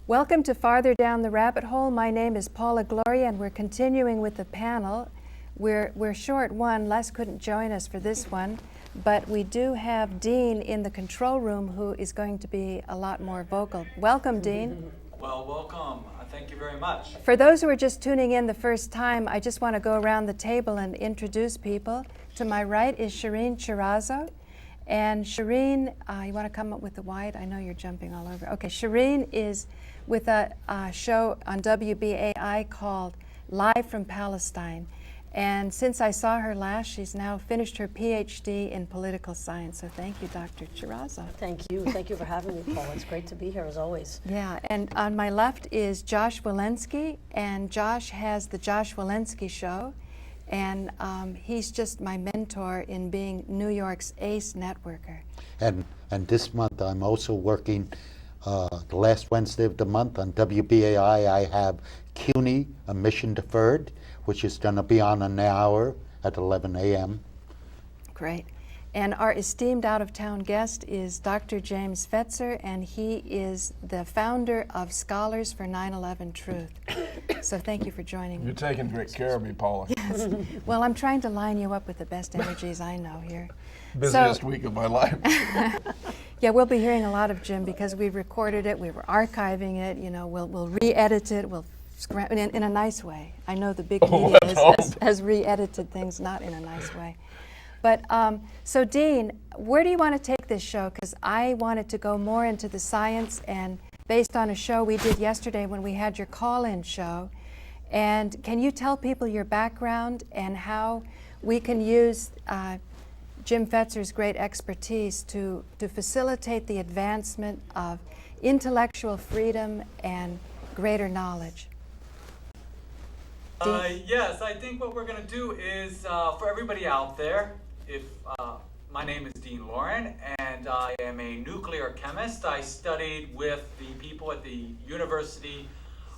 Welcome to Farther Down the Rabbit Hole. My name is Paula Gloria, and we're continuing with the panel. We're short one. Les couldn't join us for this one, but we do have Dean in the control room who is going to be a lot more vocal. Welcome, Dean. Well, welcome. Thank you very much. For those who are just tuning in the first time, I just want to go around the table and introduce people. To my right is Shireen Chirazo. And Shireen, you want to come up with the wide? I know you're jumping all over. Okay, Shireen is with a show on WBAI called Live from Palestine. And since I saw her last, she's now finished her PhD in political science. So thank you, Dr. Chirazo. Thank you. Thank you for having me, Paul. It's great to be here, as always. Yeah, and on my left is Josh Walensky, and Josh has the Josh Walensky Show. And he's just my mentor in being New York's ace networker. And this month I'm also working the last Wednesday of the month on WBAI. I have CUNY, a mission deferred, which is going to be on an hour at 11 a.m. Great. And our esteemed out-of-town guest is Dr. James Fetzer, and he is the founder of Scholars for 9/11 Truth. So thank you for joining me. You're taking great care of me, Paula. Yes. Well, I'm trying to line you up with the best energies I know here. Busiest week of my life. Yeah, we'll be hearing a lot of Jim because we recorded it, we were archiving it, you know, we'll re-edit it, we'll in a nice way. I know the big media has re-edited things not in a nice way. But so Dean, where do you want to take this show? Because I wanted to go more into the science, and based on a show we did yesterday when we had your call-in show. And can you tell people your background and how we can use Jim Fetzer's great expertise to facilitate the advancement of intellectual freedom and greater knowledge? Yes, I think what we're going to do is, for everybody out there, my name is Dean Loren, and I am a nuclear chemist. I studied with the people at the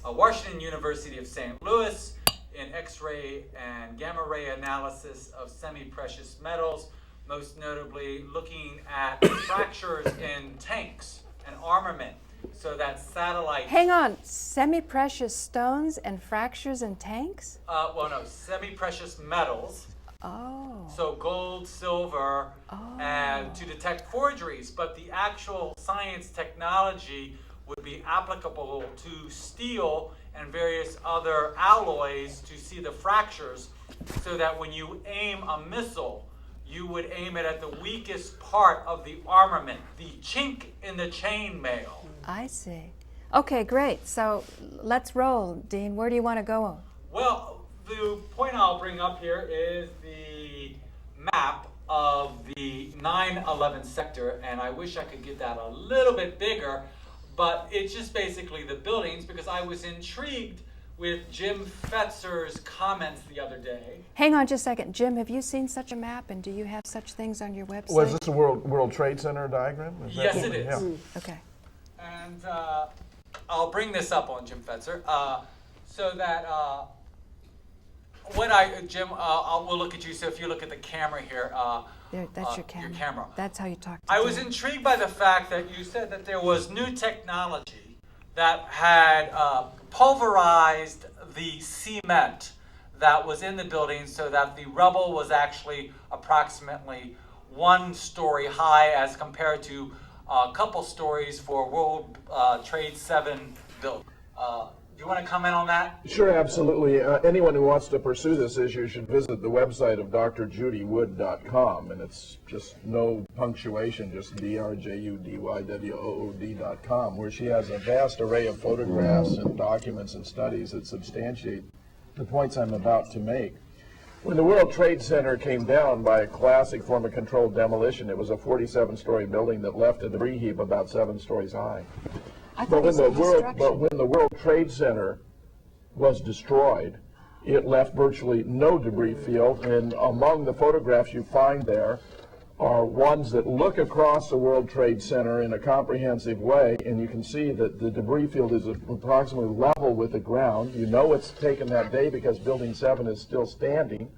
Washington University of St. Louis in X-ray and gamma ray analysis of semi-precious metals, most notably looking at fractures in tanks and armament. So that satellite... Hang on, semi-precious stones and fractures in tanks? Well, no, semi-precious metals. Oh. So gold, silver, and to detect forgeries. But the actual science technology would be applicable to steel and various other alloys to see the fractures, so that when you aim a missile, you would aim it at the weakest part of the armament, the chink in the chainmail. I see. Okay, great. So let's roll, Dean. Where do you want to go? Well, the point I'll bring up here is the map of the 9/11 sector, and I wish I could get that a little bit bigger, but it's just basically the buildings, because I was intrigued with Jim Fetzer's comments the other day. Hang on just a second. Jim, have you seen such a map, and do you have such things on your website? Was this a World Trade Center diagram? Yes, it is. Yeah. Okay. And I'll bring this up on Jim Fetzer, so that Jim, we'll look at you. So if you look at the camera here, that's your camera. Your camera. That's how you talk to I was Jim. intrigued by the fact that you said that there was new technology that had pulverized the cement that was in the building, so that the rubble was actually approximately 1 story high, as compared to a couple stories for World Trade 7 building. Do you want to comment on that? Sure, absolutely. Anyone who wants to pursue this issue should visit the website of drjudywood.com, and it's just no punctuation, just drjudywood.com, where she has a vast array of photographs and documents and studies that substantiate the points I'm about to make. When the World Trade Center came down by a classic form of controlled demolition, it was a 47-story building that left a debris heap about 7 stories high. But when the World Trade Center was destroyed, it left virtually no debris field, and among the photographs you find there are ones that look across the World Trade Center in a comprehensive way, and you can see that the debris field is approximately level with the ground. You know it's taken that day because Building 7 is still standing,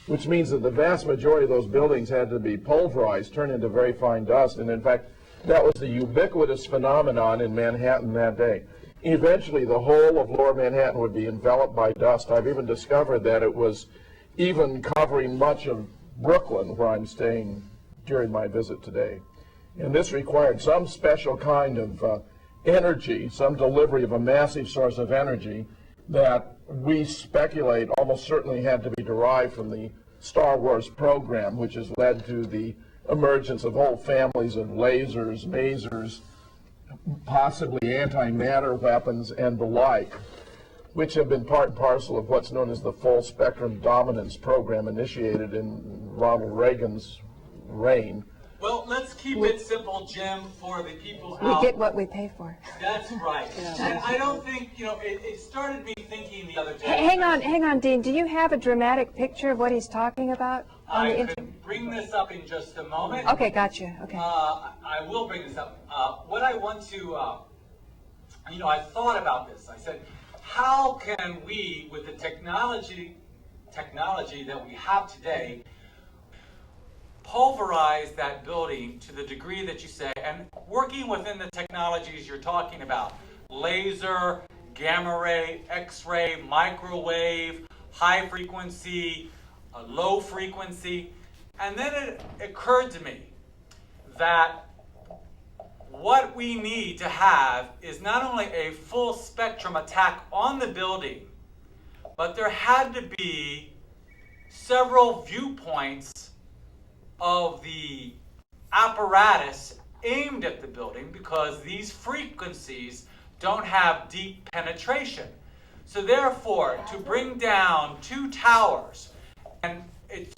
which means that the vast majority of those buildings had to be pulverized, turned into very fine dust, and in fact, that was the ubiquitous phenomenon in Manhattan that day. eventually the whole of lower Manhattan would be enveloped by dust. I've even discovered that it was even covering much of Brooklyn, where I'm staying during my visit today. And this required some special kind of energy, some delivery of a massive source of energy that we speculate almost certainly had to be derived from the Star Wars program, which has led to the emergence of whole families of lasers, masers, possibly antimatter weapons, and the like, which have been part and parcel of what's known as the full spectrum dominance program initiated in Ronald Reagan's reign. Well, let's keep it simple, Jim, for the people We out. get what we pay for. That's right. And I don't think, it started me thinking the other day. Hang on, Dean. Do you have a dramatic picture of what he's talking about? On the I inter- could bring this up in just a moment. Okay, gotcha. Okay. I will bring this up. What I want to, I thought about this. I said, how can we, with the technology that we have today, pulverize that building to the degree that you say, and working within the technologies you're talking about, laser, gamma ray, X-ray, microwave, high frequency, low frequency. And then it occurred to me that what we need to have is not only a full spectrum attack on the building, but there had to be several viewpoints of the apparatus aimed at the building, because these frequencies don't have deep penetration. So therefore, to bring down 2 towers, and it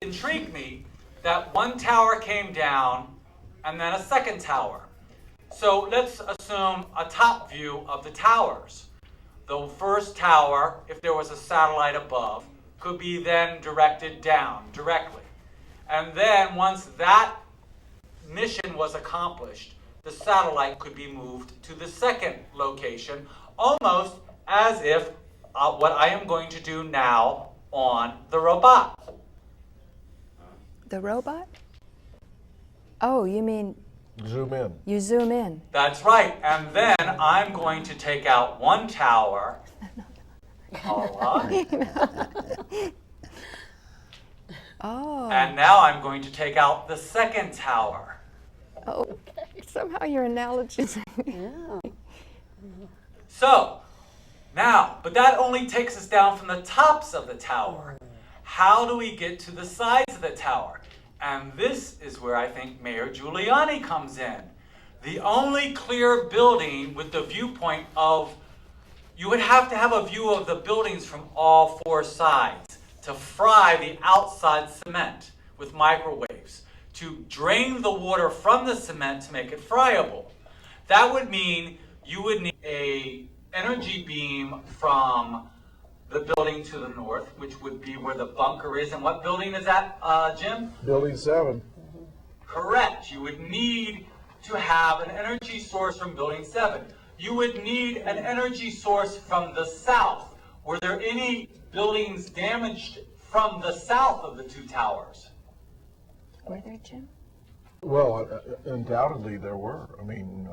intrigued me that one tower came down and then a second tower. So let's assume a top view of the towers. The first tower, if there was a satellite above, could be then directed down directly. And then once that mission was accomplished, the satellite could be moved to the second location, almost as if what I am going to do now on the robot. The robot? Oh, you mean Zoom in. you zoom in? That's right. And then I'm going to take out one tower. Paula. Oh. And now I'm going to take out the second tower. Oh. Somehow your analogies. Yeah. So, now, but that only takes us down from the tops of the tower. How do we get to the sides of the tower? And this is where I think Mayor Giuliani comes in. The only clear building with the viewpoint of, you would have to have a view of the buildings from all 4 sides to fry the outside cement with microwaves, to drain the water from the cement to make it friable. That would mean you would need a energy beam from the building to the north, which would be where the bunker is. And what building is that, Jim? Building 7. Correct. You would need to have an energy source from building 7. You would need an energy source from the south. Were there any buildings damaged from the south of the 2 towers? Were there, Jim? Well, undoubtedly there were. I mean,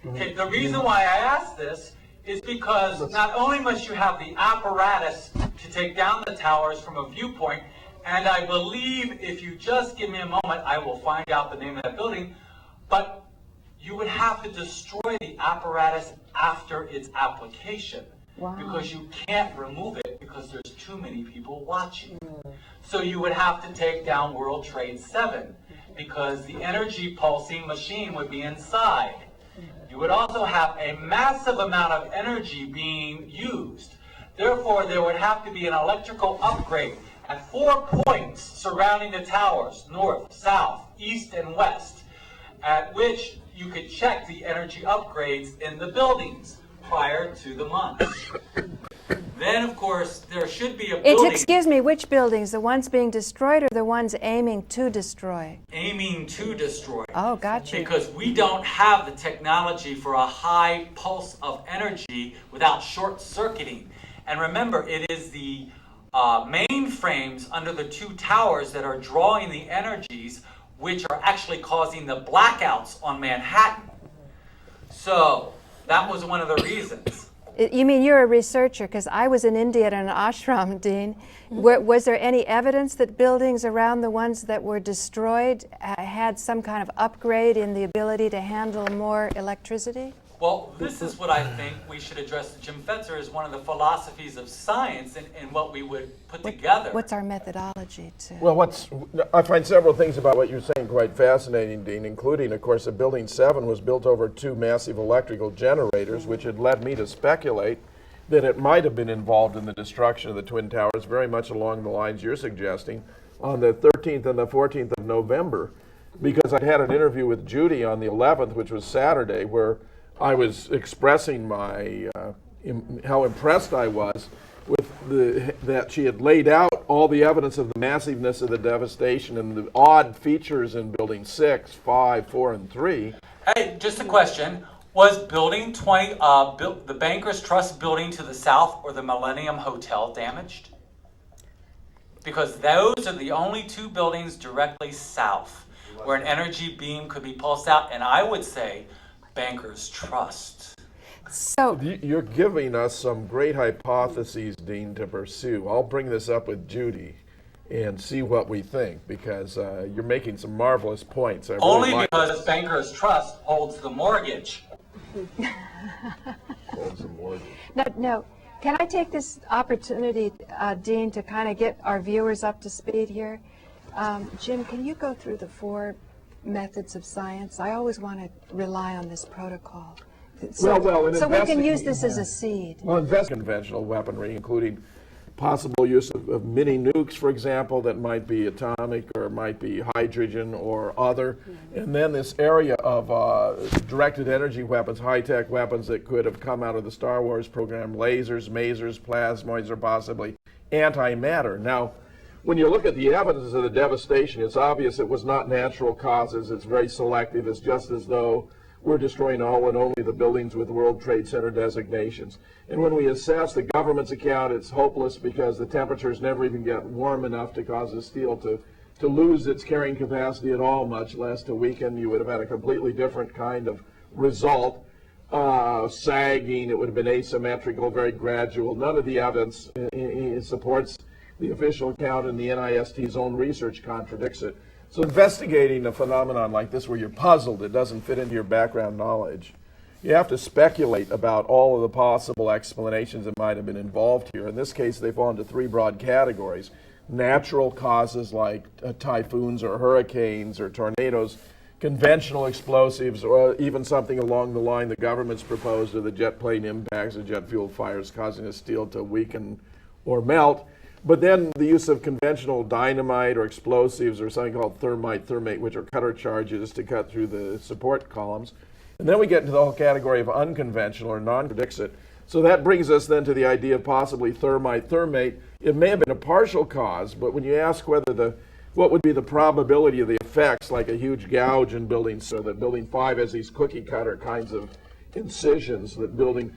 Okay, the reason why I ask this is because not only must you have the apparatus to take down the towers from a viewpoint, and I believe if you just give me a moment, I will find out the name of that building, but you would have to destroy the apparatus after its application. Wow. Because you can't remove it because there's too many people watching. So you would have to take down World Trade 7 because the energy pulsing machine would be inside. You would also have a massive amount of energy being used. Therefore, there would have to be an electrical upgrade at 4 points surrounding the towers, north, south, east, and west, at which you could check the energy upgrades in the buildings prior to the month. Then, of course, there should be a building Excuse me, which buildings? The ones being destroyed or the ones aiming to destroy? aiming to destroy. Oh, gotcha. Because we don't have the technology for a high pulse of energy without short-circuiting. And remember, it is the mainframes under the 2 towers that are drawing the energies, which are actually causing the blackouts on Manhattan. So, That was one of the reasons. You mean you're a researcher? Because I was in India at an ashram, Dean. Was there any evidence that buildings around the ones that were destroyed had some kind of upgrade in the ability to handle more electricity? Well, this is what I think we should address to Jim Fetzer as one of the philosophies of science and what we would put together. What's our methodology to? Well, I find several things about what you're saying quite fascinating, Dean, including, of course, that Building 7 was built over 2 massive electrical generators, which had led me to speculate that it might have been involved in the destruction of the Twin Towers, very much along the lines you're suggesting, on the 13th and the 14th of November, because I'd had an interview with Judy on the 11th, which was Saturday, where I was expressing my how impressed I was with that she had laid out all the evidence of the massiveness of the devastation and the odd features in Building 6, 5, 4, and 3. Hey, just a question. Was Building 20, the Bankers Trust building to the south or the Millennium Hotel damaged? Because those are the only 2 buildings directly south where an energy beam could be pulsed out, and I would say Bankers Trust. So You're giving us some great hypotheses, Dean, to pursue. I'll bring this up with Judy and see what we think, because you're making some marvelous points. Only because Bankers Trust holds the mortgage. Holds the mortgage. no. Can I take this opportunity, Dean, to kind of get our viewers up to speed here? Jim, can you go through the 4 methods of science? I always want to rely on this protocol. So we can use this as a seed. Well, conventional weaponry, including possible use of mini nukes, for example, that might be atomic or might be hydrogen or other. And then this area of directed energy weapons, high-tech weapons that could have come out of the Star Wars program, lasers, masers, plasmoids, or possibly antimatter. Now, when you look at the evidence of the devastation, it's obvious it was not natural causes. It's very selective. It's just as though we're destroying all and only the buildings with World Trade Center designations. And when we assess the government's account, it's hopeless because the temperatures never even get warm enough to cause the steel to lose its carrying capacity at all, much less to weaken. You would have had a completely different kind of result. Sagging, it would have been asymmetrical, very gradual. None of the evidence supports the official account, and the NIST's own research contradicts it. So investigating a phenomenon like this where you're puzzled, it doesn't fit into your background knowledge, you have to speculate about all of the possible explanations that might have been involved here. In this case, they fall into 3 broad categories. Natural causes like typhoons or hurricanes or tornadoes, conventional explosives, or even something along the line the government's proposed of the jet plane impacts or jet fuel fires causing the steel to weaken or melt. But then the use of conventional dynamite or explosives or something called thermate, which are cutter charges to cut through the support columns. And then we get into the whole category of unconventional or non-predicate. So that brings us then to the idea of possibly thermate. It may have been a partial cause, but when you ask whether what would be the probability of the effects, like a huge gouge in building, so that building 5 has these cookie cutter kinds of incisions, that building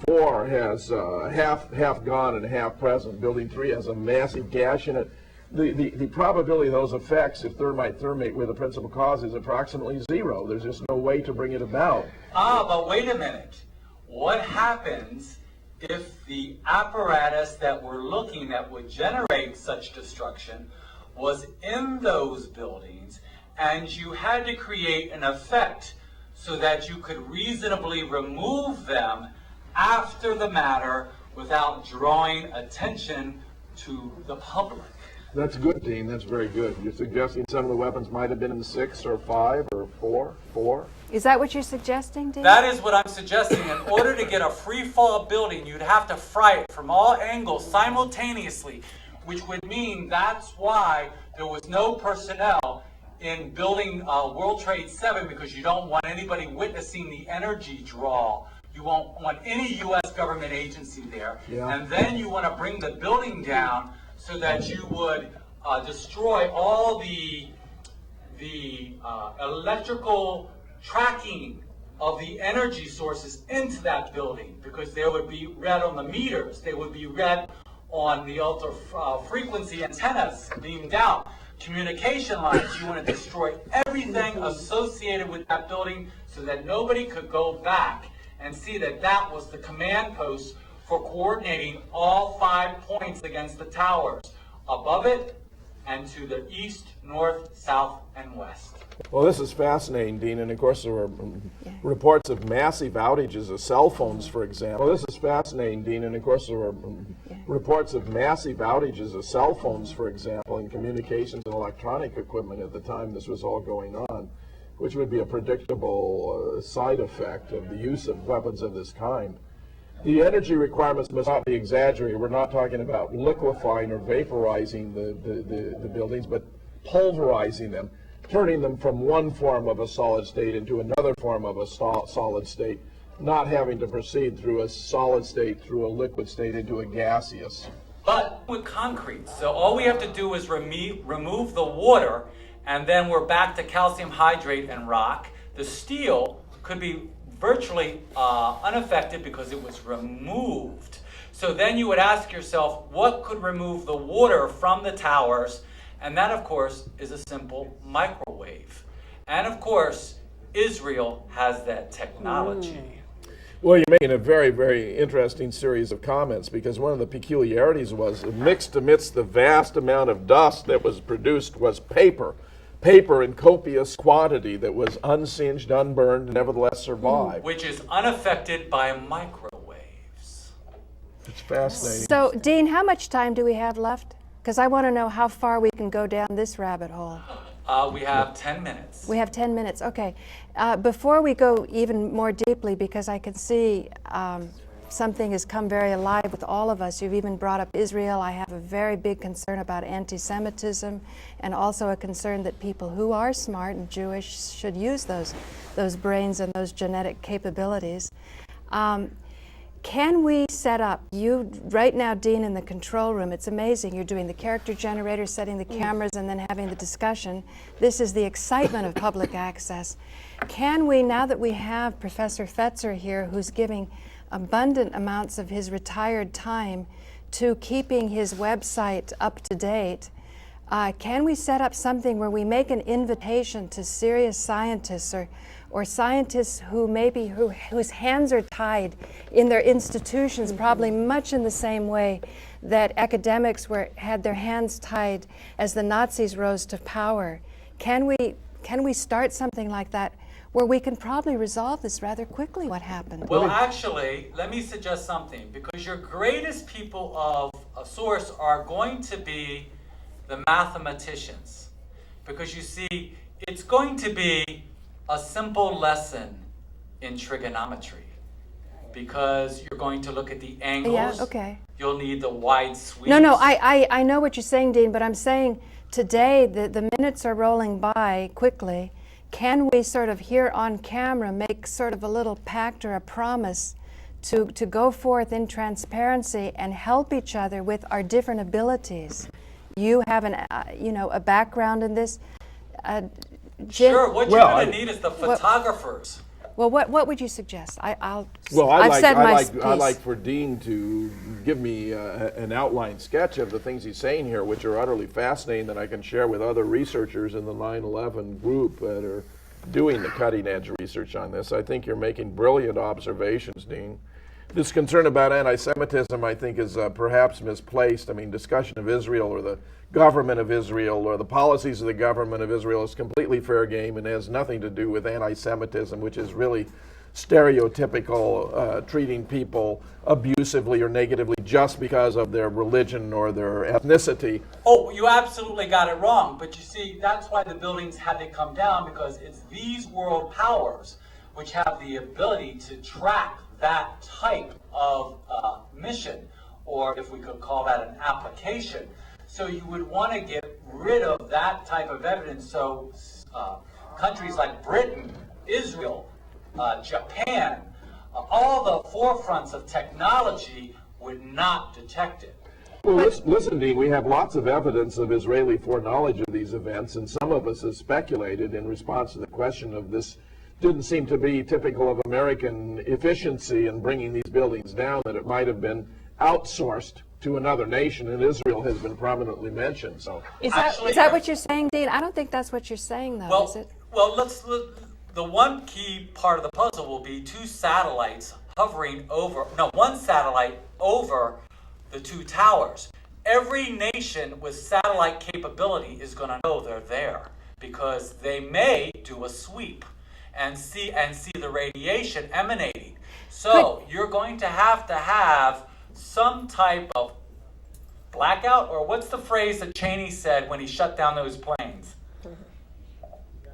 4 has half gone and half present. Building 3 has a massive gash in it. The probability of those effects, if thermate were the principal cause, is approximately 0. There's just no way to bring it about. But wait a minute. What happens if the apparatus that we're looking at would generate such destruction was in those buildings, and you had to create an effect so that you could reasonably remove them after the matter without drawing attention to the public? That's good, Dean. That's very good. You're suggesting some of the weapons might have been in 6 or 5 or 4? Is that what you're suggesting, Dean? That is what I'm suggesting. In order to get a free fall building, you'd have to fry it from all angles simultaneously, which would mean that's why there was no personnel in building World Trade 7, because you don't want anybody witnessing the energy draw. You won't want any U.S. government agency there. Yeah. And then you want to bring the building down so that you would destroy all the electrical tracking of the energy sources into that building, because they would be read on the meters, they would be read on the ultra frequency antennas beamed out, communication lines. You want to destroy everything associated with that building so that nobody could go back and see that that was the command post for coordinating all 5 points against the towers, above it and to the east, north, south, and west. Well, this is fascinating, Dean, and of course there were reports of massive outages of cell phones, for example. Well, this is fascinating, Dean, and of course there were reports of massive outages of cell phones, for example, and communications and electronic equipment at the time this was all going on, which would be a predictable side effect of the use of weapons of this kind. The energy requirements must not be exaggerated. We're not talking about liquefying or vaporizing the buildings, but pulverizing them, turning them from one form of a solid state into another form of a solid state, not having to proceed through a solid state, through a liquid state, into a gaseous. But with concrete, so all we have to do is remove the water, and then we're back to calcium hydrate and rock. The steel could be virtually unaffected because it was removed. So then you would ask yourself, what could remove the water from the towers? And that, of course, is a simple microwave. And of course, Israel has that technology. Well, you're making a very, very interesting series of comments, because one of the peculiarities was mixed amidst the vast amount of dust that was produced was paper in copious quantity that was unsinged, unburned, and nevertheless survived. Which is unaffected by microwaves. It's fascinating. So, Dean, how much time do we have left? Because I want to know how far we can go down this rabbit hole. We have 10 minutes. We have 10 minutes, okay. Before we go even more deeply, because I can see something has come very alive with all of us. You've even brought up Israel. I have a very big concern about anti-Semitism, and also a concern that people who are smart and Jewish should use those brains and those genetic capabilities. Can we set up, you right now, Dean, in the control room, it's amazing. You're doing the character generator, setting the cameras, and then having the discussion. This is the excitement of public access. Can we, now that we have Professor Fetzer here, who's giving abundant amounts of his retired time to keeping his website up to date, can we set up something where we make an invitation to serious scientists or scientists who whose hands are tied in their institutions, probably much in the same way that academics had their hands tied as the Nazis rose to power? Can we start something like that where we can probably resolve this rather quickly? What happened? Well, actually, let me suggest something, because your greatest people of a source are going to be the mathematicians. Because you see, it's going to be a simple lesson in trigonometry, because you're going to look at the angles. Yeah, okay. You'll need the wide sweeps. No, I know what you're saying, Dean, but I'm saying today the minutes are rolling by quickly. Can we sort of here on camera make sort of a little pact or a promise to go forth in transparency and help each other with our different abilities? You have a background in this. Jim? Sure, what you're going to need is the photographers. Well, what would you suggest? I've I'd like for Dean to give me an outline sketch of the things he's saying here, which are utterly fascinating, that I can share with other researchers in the 9/11 group that are doing the cutting-edge research on this. I think you're making brilliant observations, Dean. This concern about anti-Semitism, I think, is perhaps misplaced. I mean, discussion of Israel or the government of Israel or the policies of the government of Israel is completely fair game and has nothing to do with anti-Semitism, which is really stereotypical, treating people abusively or negatively just because of their religion or their ethnicity. Oh, you absolutely got it wrong. But you see, that's why the buildings had to come down, because it's these world powers which have the ability to track that type of mission, or if we could call that an application. So you would want to get rid of that type of evidence, so countries like Britain, Israel, Japan, all the forefronts of technology would not detect it. Well, listen, Dean, we have lots of evidence of Israeli foreknowledge of these events, and some of us have speculated in response to the question of this didn't seem to be typical of American efficiency in bringing these buildings down, that it might have been outsourced to another nation, and Israel has been prominently mentioned. So, is that what you're saying, Dean? I don't think that's what you're saying, though, is it? Well, the one key part of the puzzle will be two satellites hovering over, no, one satellite over the two towers. Every nation with satellite capability is going to know they're there because they may do a sweep and see the radiation emanating. So you're going to have some type of blackout, or what's the phrase that Cheney said when he shut down those planes?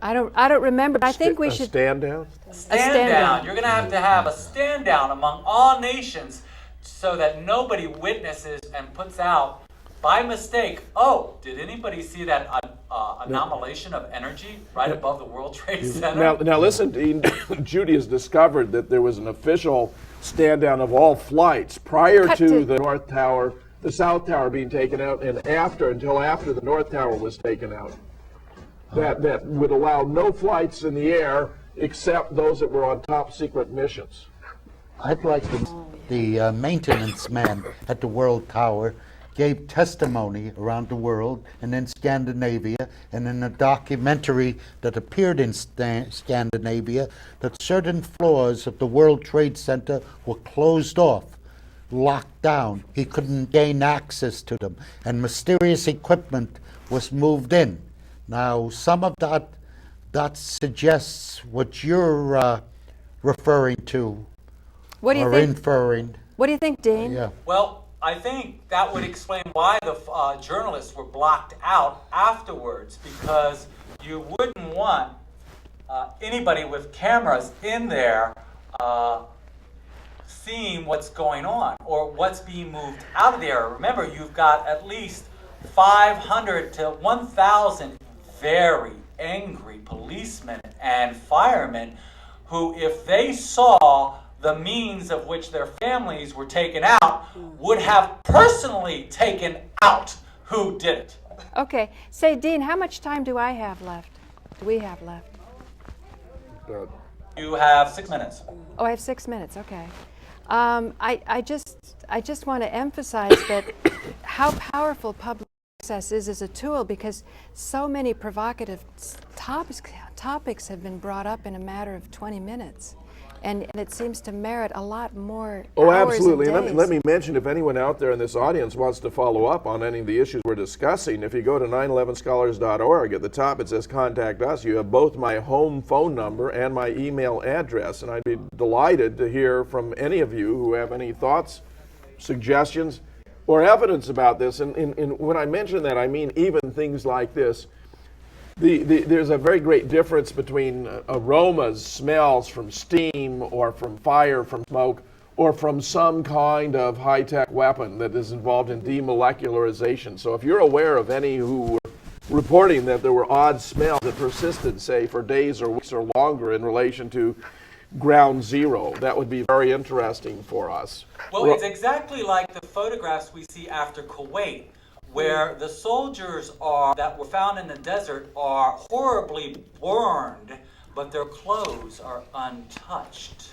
I don't remember, but I think we should stand down. Stand down. You're going to have a stand down among all nations so that nobody witnesses and puts out by mistake, oh, did anybody see that anomalation of energy right above the World Trade Center? Now listen, Dean. Judy has discovered that there was an official stand down of all flights prior to the North Tower, the South Tower being taken out, and until after the North Tower was taken out. That would allow no flights in the air except those that were on top secret missions. I'd like the maintenance man at the World Tower gave testimony around the world and in Scandinavia and in a documentary that appeared in Scandinavia that certain floors of the World Trade Center were closed off, locked down. He couldn't gain access to them, and mysterious equipment was moved in. Now, some of that suggests what you're referring to What do you or think? inferring. What do you think, Dean? Yeah. Well, I think that would explain why the journalists were blocked out afterwards, because you wouldn't want anybody with cameras in there seeing what's going on or what's being moved out of the area. Remember, you've got at least 500 to 1,000 very angry policemen and firemen who, if they saw the means of which their families were taken out, would have personally taken out who did it. Okay. Say, Dean, how much time do I have left? Do we have left? You have 6 minutes. Oh, I have 6 minutes. Okay. I just want to emphasize that how powerful public access is as a tool, because so many provocative topics have been brought up in a matter of 20 minutes. And it seems to merit a lot more Oh, hours absolutely. and And days. let me mention, if anyone out there in this audience wants to follow up on any of the issues we're discussing, if you go to 911scholars.org, at the top it says Contact Us. You have both my home phone number and my email address, and I'd be delighted to hear from any of you who have any thoughts, suggestions, or evidence about this. And when I mention that, I mean even things like this. There's a very great difference between aromas, smells from steam or from fire, from smoke, or from some kind of high-tech weapon that is involved in demolecularization. So if you're aware of any who were reporting that there were odd smells that persisted, say, for days or weeks or longer in relation to ground zero, that would be very interesting for us. Well, it's exactly like the photographs we see after Kuwait, where the soldiers that were found in the desert are horribly burned, but their clothes are untouched.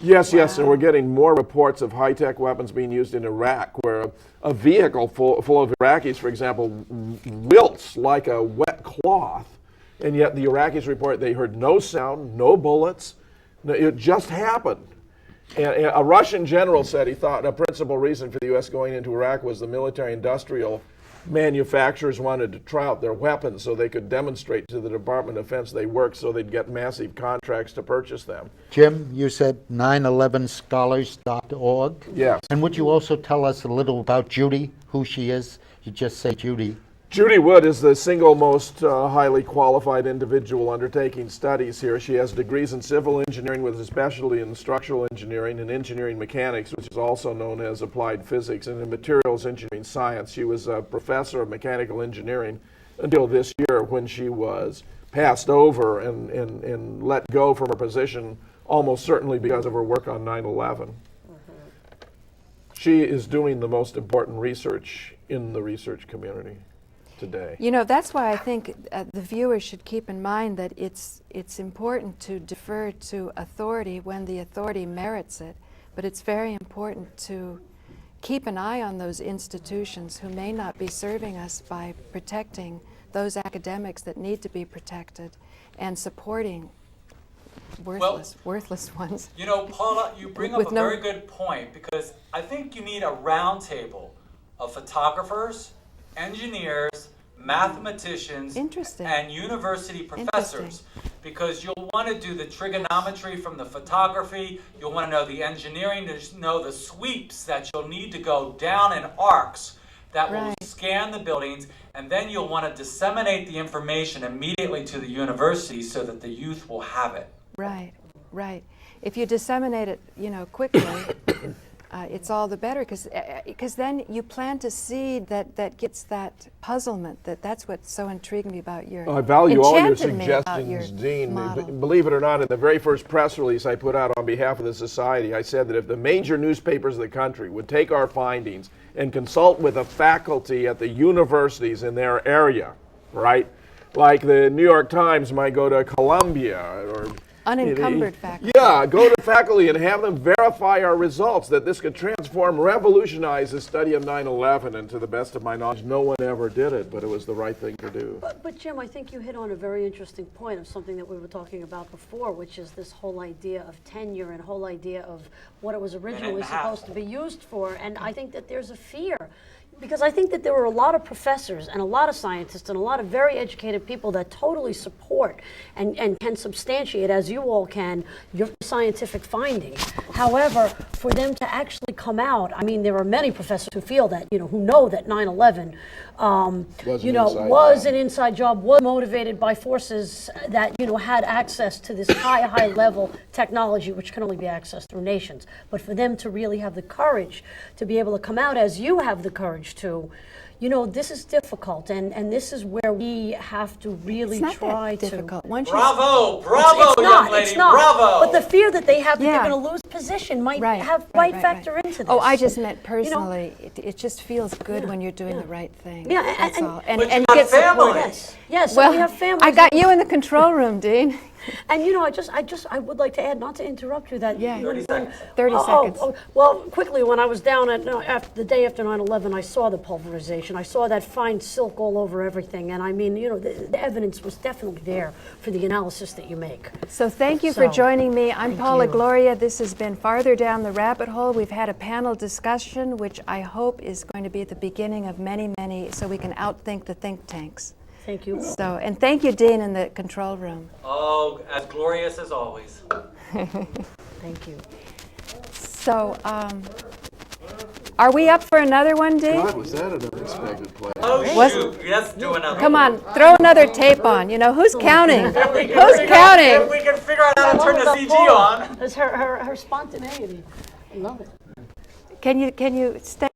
Yes, yes, and we're getting more reports of high-tech weapons being used in Iraq, where a vehicle full of Iraqis, for example, wilts like a wet cloth, and yet the Iraqis report they heard no sound, no bullets. It just happened. And a Russian general said he thought a principal reason for the U.S. going into Iraq was the military-industrial manufacturers wanted to try out their weapons so they could demonstrate to the Department of Defense they worked, so they'd get massive contracts to purchase them. Jim, you said 911scholars.org? Yes. And would you also tell us a little about Judy, who she is? You just say Judy. Judy Wood is the single most highly qualified individual undertaking studies here. She has degrees in civil engineering with a specialty in structural engineering and engineering mechanics, which is also known as applied physics, and in materials engineering science. She was a professor of mechanical engineering until this year, when she was passed over and let go from her position, almost certainly because of her work on 9/11. She is doing the most important research in the research community today. You know, that's why I think the viewers should keep in mind that it's important to defer to authority when the authority merits it, but it's very important to keep an eye on those institutions who may not be serving us by protecting those academics that need to be protected and supporting worthless ones. You know, Paula, you bring up With a no- very good point, because I think you need a round table of photographers, engineers, mathmaticians, Interesting. and university professors. Because you'll want to do the trigonometry from the photography, you'll want to know the engineering, to know the sweeps that you'll need to go down in arcs that will Right. scan the buildings, and then you'll want to disseminate the information immediately to the university so that the youth will have it. Right, right. If you disseminate it, quickly, it's all the better, because then you plant a seed that gets that puzzlement. That's what's so intriguing me about your. I value all your enchanted me about your suggestions, Dean. model. Believe it or not, in the very first press release I put out on behalf of the Society, I said that if the major newspapers of the country would take our findings and consult with the faculty at the universities in their area, right? Like the New York Times might go to Columbia or Unencumbered faculty. Yeah, go to faculty and have them verify our results, that this could transform, revolutionize the study of 9/11. And to the best of my knowledge, no one ever did it, but it was the right thing to do. But Jim, I think you hit on a very interesting point of something that we were talking about before, which is this whole idea of tenure and whole idea of what it was originally supposed to be used for. And I think that there's a fear, because I think that there were a lot of professors and a lot of scientists and a lot of very educated people that totally support and can substantiate, as you all can, your scientific findings. However, for them to actually come out, I mean, there are many professors who feel that, who know that 9/11, was an inside job, was motivated by forces that, had access to this high level technology, which can only be accessed through nations. But for them to really have the courage to be able to come out as you have the courage to, this is difficult, and this is where we have to really It's not try that difficult. to. Once you Bravo, It's young not, lady, it's not. bravo. But the fear that they have that Yeah. they're going to lose position might Right, might right. factor into this. Oh, I just meant personally. It just feels good when you're doing the right thing. Yeah, That's and- all. But you and got get support. families. Yes, Well, we have families. I got you in the control room, Dean. And I would like to add, not to interrupt you, that Yeah. 30 seconds. 30 seconds. Well, quickly, when I was down after the day after 9/11, I saw the pulverization. I saw that fine silk all over everything, and I mean, the evidence was definitely there for the analysis that you make. So thank you for So, joining me. I'm thank Paula you. Gloria. This has been Farther Down the Rabbit Hole. We've had a panel discussion, which I hope is going to be the beginning of many, so we can outthink the think tanks. Thank you. So, and thank you, Dean, in the control room. Oh, as glorious as always. Thank you. So, are we up for another one, Dean? God, was that an unexpected play? Oh, Was- shoot. Let's do another. Come on, throw another tape on. Who's counting? Who's If counting? we can figure out how to turn the Love CG Paula. on. It's her spontaneity. I love it. Can you stay?